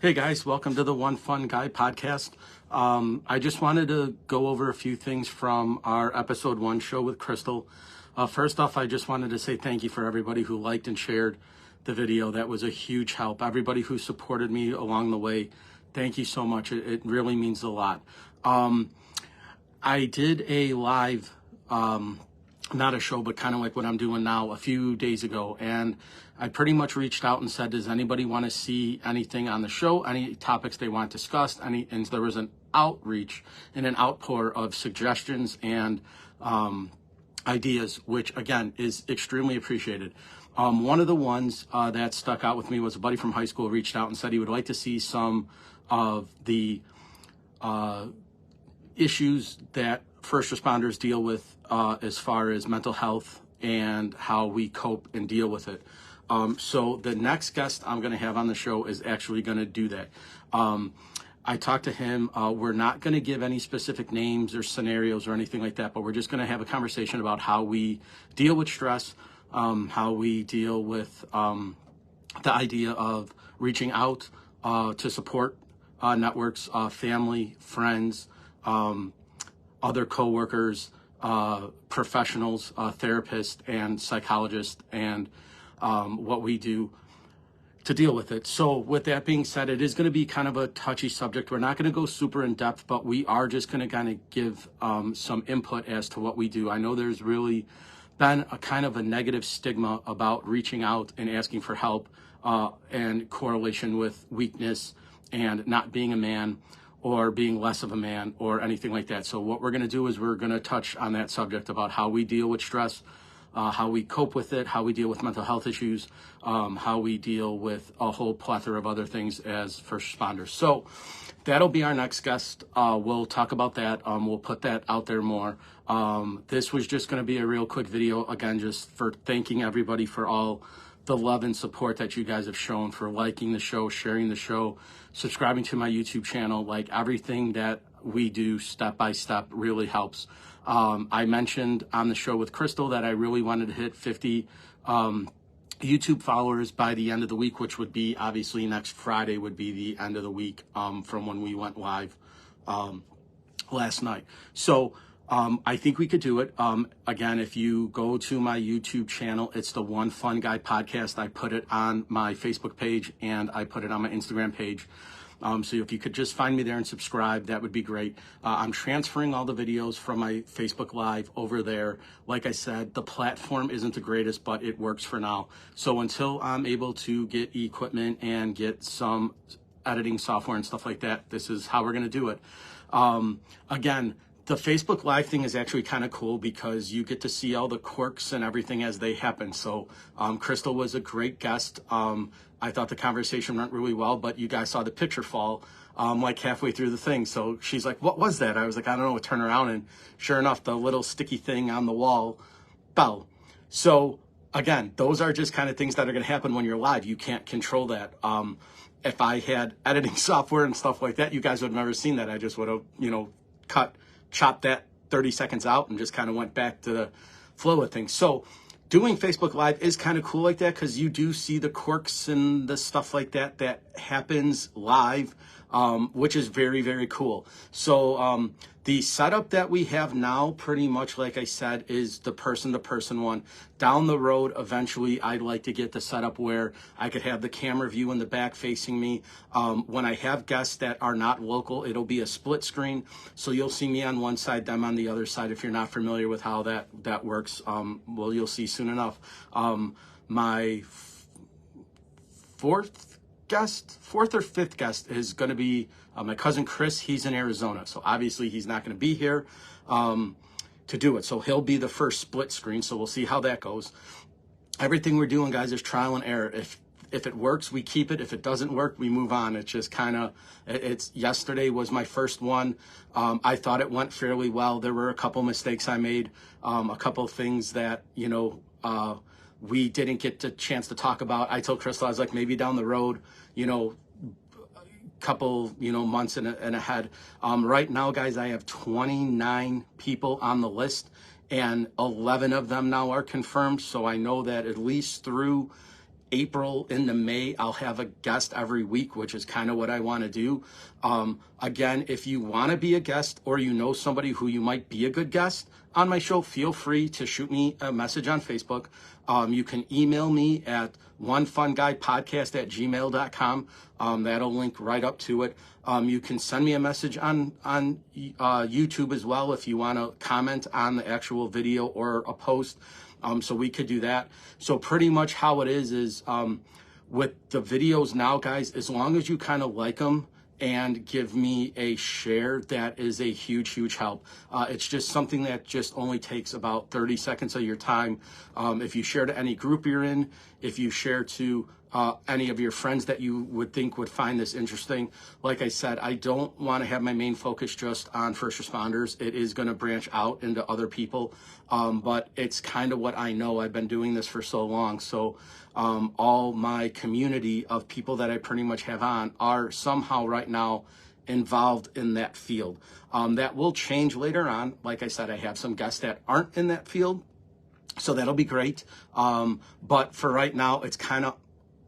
Hey guys, welcome to the One Fun Guy podcast. I just wanted to go over a few things from our episode 1 show with Crystal. First off, I just wanted to say thank you for everybody who liked and shared the video. That was a huge help. Everybody who supported me along the way, thank you so much. It really means a lot. I did a live, not a show, but kind of like what I'm doing now, a few days ago. And I pretty much reached out and said, does anybody want to see anything on the show, any topics they want discussed? And there was an outreach and an outpour of suggestions and ideas, which again is extremely appreciated. One of the ones that stuck out with me was a buddy from high school reached out and said he would like to see some of the issues that first responders deal with as far as mental health and how we cope and deal with it. So the next guest I'm going to have on the show is actually going to do that. I talked to him. We're not going to give any specific names or scenarios or anything like that, but we're just going to have a conversation about how we deal with stress, how we deal with the idea of reaching out to support networks, family, friends, other coworkers, professionals, therapists, and psychologists, and what we do to deal with it. So with that being said, it is going to be kind of a touchy subject. We're not going to go super in depth, but we are just going to kind of give some input as to what we do. I know there's really been a kind of a negative stigma about reaching out and asking for help and correlation with weakness and not being a man or being less of a man or anything like that. So what we're going to do is we're going to touch on that subject about how we deal with stress, how we cope with it, how we deal with mental health issues, how we deal with a whole plethora of other things as first responders. So that'll be our next guest. We'll talk about that. We'll put that out there more. This was just going to be a real quick video, again, just for thanking everybody for all the love and support that you guys have shown, for liking the show, sharing the show, subscribing to my YouTube channel. Like, everything that we do step by step really helps. I mentioned on the show with Crystal that I really wanted to hit 50 YouTube followers by the end of the week, which would be obviously next Friday would be the end of the week from when we went live last night. So I think we could do it. Again, if you go to my YouTube channel, it's the One Fun Guy podcast. I put it on my Facebook page and I put it on my Instagram page. So if you could just find me there and subscribe, that would be great. I'm transferring all the videos from my Facebook Live over there. Like I said, the platform isn't the greatest, but it works for now. So until I'm able to get equipment and get some editing software and stuff like that, this is how we're going to do it. Again, the Facebook Live thing is actually kind of cool because you get to see all the quirks and everything as they happen. So Crystal was a great guest. I thought the conversation went really well, but you guys saw the picture fall like halfway through the thing. So she's like, what was that? I was like, I don't know. Turn around, and sure enough, the little sticky thing on the wall fell. So again, those are just kind of things that are going to happen when you're live. You can't control that. If I had editing software and stuff like that, you guys would have never seen that. I just would have, chopped that 30 seconds out and just kind of went back to the flow of things. So doing Facebook Live is kind of cool like that because you do see the quirks and the stuff like that that happens live, which is very, very cool. So the setup that we have now, pretty much like I said, is the person-to-person one. Down the road, eventually, I'd like to get the setup where I could have the camera view in the back facing me. When I have guests that are not local, it'll be a split screen. So you'll see me on one side, them on the other side. If you're not familiar with how that works, well, you'll see soon enough. My fourth or fifth guest is going to be my cousin Chris. He's in Arizona, so obviously he's not going to be here to do it. So he'll be the first split screen, so we'll see how that goes. Everything we're doing, guys, is trial and error. If it works, we keep it. If it doesn't work, we move on. It's just kind of, yesterday was my first one. I thought it went fairly well. There were a couple mistakes I made, a couple of things that, we didn't get the chance to talk about. I told Crystal, I was like, maybe down the road, couple, months and ahead. Right now, guys, I have 29 people on the list and 11 of them now are confirmed. So I know that at least through April into May, I'll have a guest every week, which is kind of what I want to do. Again, if you want to be a guest or you know somebody who you might be a good guest on my show, feel free to shoot me a message on Facebook. You can email me at onefunguypodcast@gmail.com. That'll link right up to it. You can send me a message on YouTube as well if you want to comment on the actual video or a post. So we could do that. So pretty much how it is with the videos now, guys, as long as you kind of like them and give me a share, that is a huge, huge help. It's just something that just only takes about 30 seconds of your time. If you share to any group you're in, if you share to any of your friends that you would think would find this interesting. Like I said, I don't want to have my main focus just on first responders. It is going to branch out into other people, but it's kind of what I know. I've been doing this for so long. So all my community of people that I pretty much have on are somehow right now involved in that field. That will change later on. Like I said, I have some guests that aren't in that field, so that'll be great. But for right now, it's kind of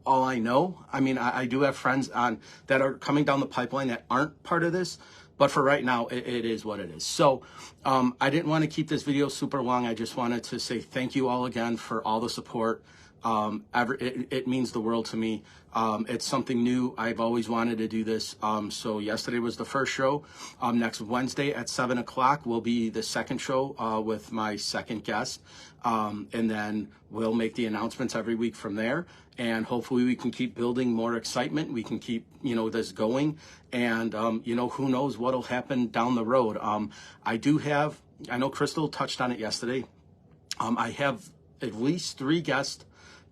all I know. I mean, I do have friends that are coming down the pipeline that aren't part of this, but for right now, it is what it is. So I didn't want to keep this video super long. I just wanted to say thank you all again for all the support. It means the world to me. It's something new. I've always wanted to do this. So yesterday was the first show. Next Wednesday at 7 o'clock will be the second show with my second guest. And then we'll make the announcements every week from there. And hopefully we can keep building more excitement. We can keep, this going. And, who knows what'll happen down the road. I know Crystal touched on it yesterday. I have at least 3 guests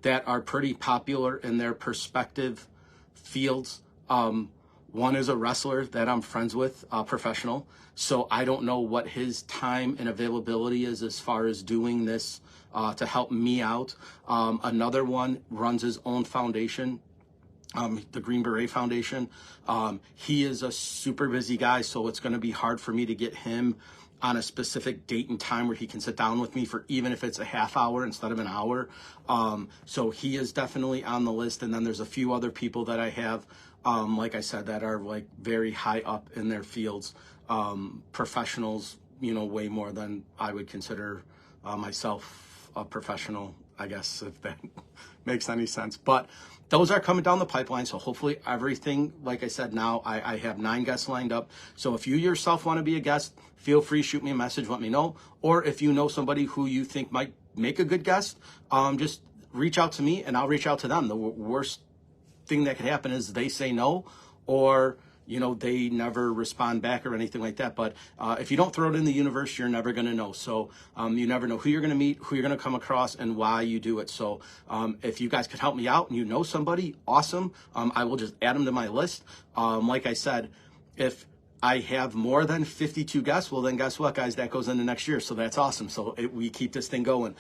that are pretty popular in their perspective fields. One is a wrestler that I'm friends with, professional. So I don't know what his time and availability is as far as doing this to help me out. Another one runs his own foundation, the Green Beret Foundation. He is a super busy guy, so it's going to be hard for me to get him on a specific date and time where he can sit down with me for even if it's a half hour instead of an hour. So he is definitely on the list. And then there's a few other people that I have, like I said, that are like very high up in their fields, professionals, way more than I would consider myself a professional, I guess, if that makes any sense. But those are coming down the pipeline. So hopefully everything, like I said, now I have 9 guests lined up. So if you yourself want to be a guest, feel free, shoot me a message, let me know. Or if you know somebody who you think might make a good guest, just reach out to me and I'll reach out to them. The worst thing that could happen is they say no, or they never respond back or anything like that. But if you don't throw it in the universe, you're never going to know. So you never know who you're going to meet, who you're going to come across, and why you do it. So if you guys could help me out and you know somebody, awesome. I will just add them to my list. Like I said, if I have more than 52 guests, well, then guess what, guys? That goes into next year. So that's awesome. So we keep this thing going.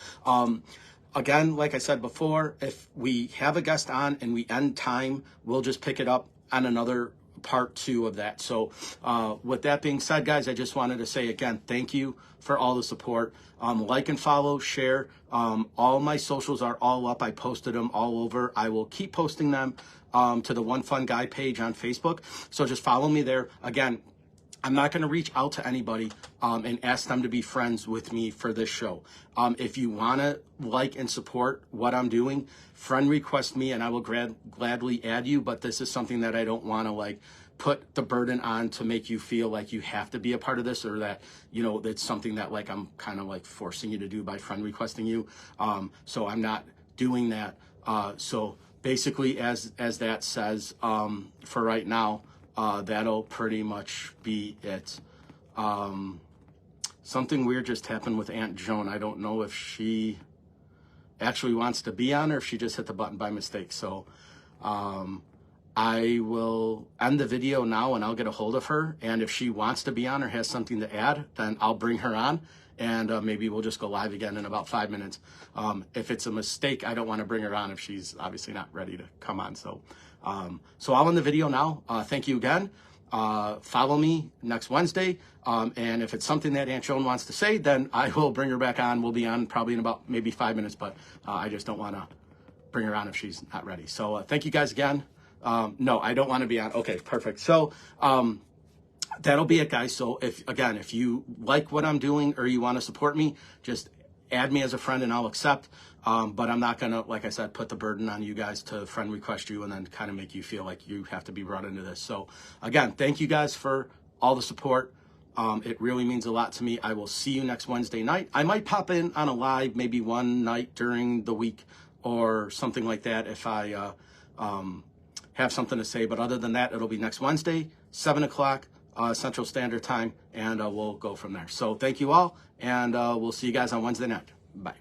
Again, like I said before, if we have a guest on and we end time, we'll just pick it up on another part 2 of that. So with that being said, guys, I just wanted to say again, thank you for all the support. Like and follow, share. All my socials are all up. I posted them all over. I will keep posting them to the One Fun Guy page on Facebook. So just follow me there. Again, I'm not going to reach out to anybody and ask them to be friends with me for this show. If you want to like and support what I'm doing, friend request me and I will gladly add you. But this is something that I don't want to put the burden on to make you feel like you have to be a part of this, or that, it's something that I'm kind of forcing you to do by friend requesting you. So I'm not doing that. So basically, as that says, for right now, that'll pretty much be it. Something weird just happened with Aunt Joan. I don't know if she actually wants to be on or if she just hit the button by mistake. So I will end the video now and I'll get a hold of her. And if she wants to be on or has something to add, then I'll bring her on. And maybe we'll just go live again in about 5 minutes. If it's a mistake, I don't want to bring her on if she's obviously not ready to come on. So I'll end the video now. Thank you again. Follow me next Wednesday. And if it's something that Aunt Joan wants to say, then I will bring her back on. We'll be on probably in about maybe 5 minutes, but I just don't want to bring her on if she's not ready. So thank you guys again. No, I don't want to be on. Okay, perfect. So that'll be it, guys. So if you like what I'm doing or you want to support me, just add me as a friend and I'll accept. But I'm not going to, like I said, put the burden on you guys to friend request you and then kind of make you feel like you have to be brought into this. So again, thank you guys for all the support. It really means a lot to me. I will see you next Wednesday night. I might pop in on a live maybe one night during the week or something like that if I have something to say. But other than that, it'll be next Wednesday, 7 o'clock Central Standard Time, and we'll go from there. So thank you all, and we'll see you guys on Wednesday night. Bye.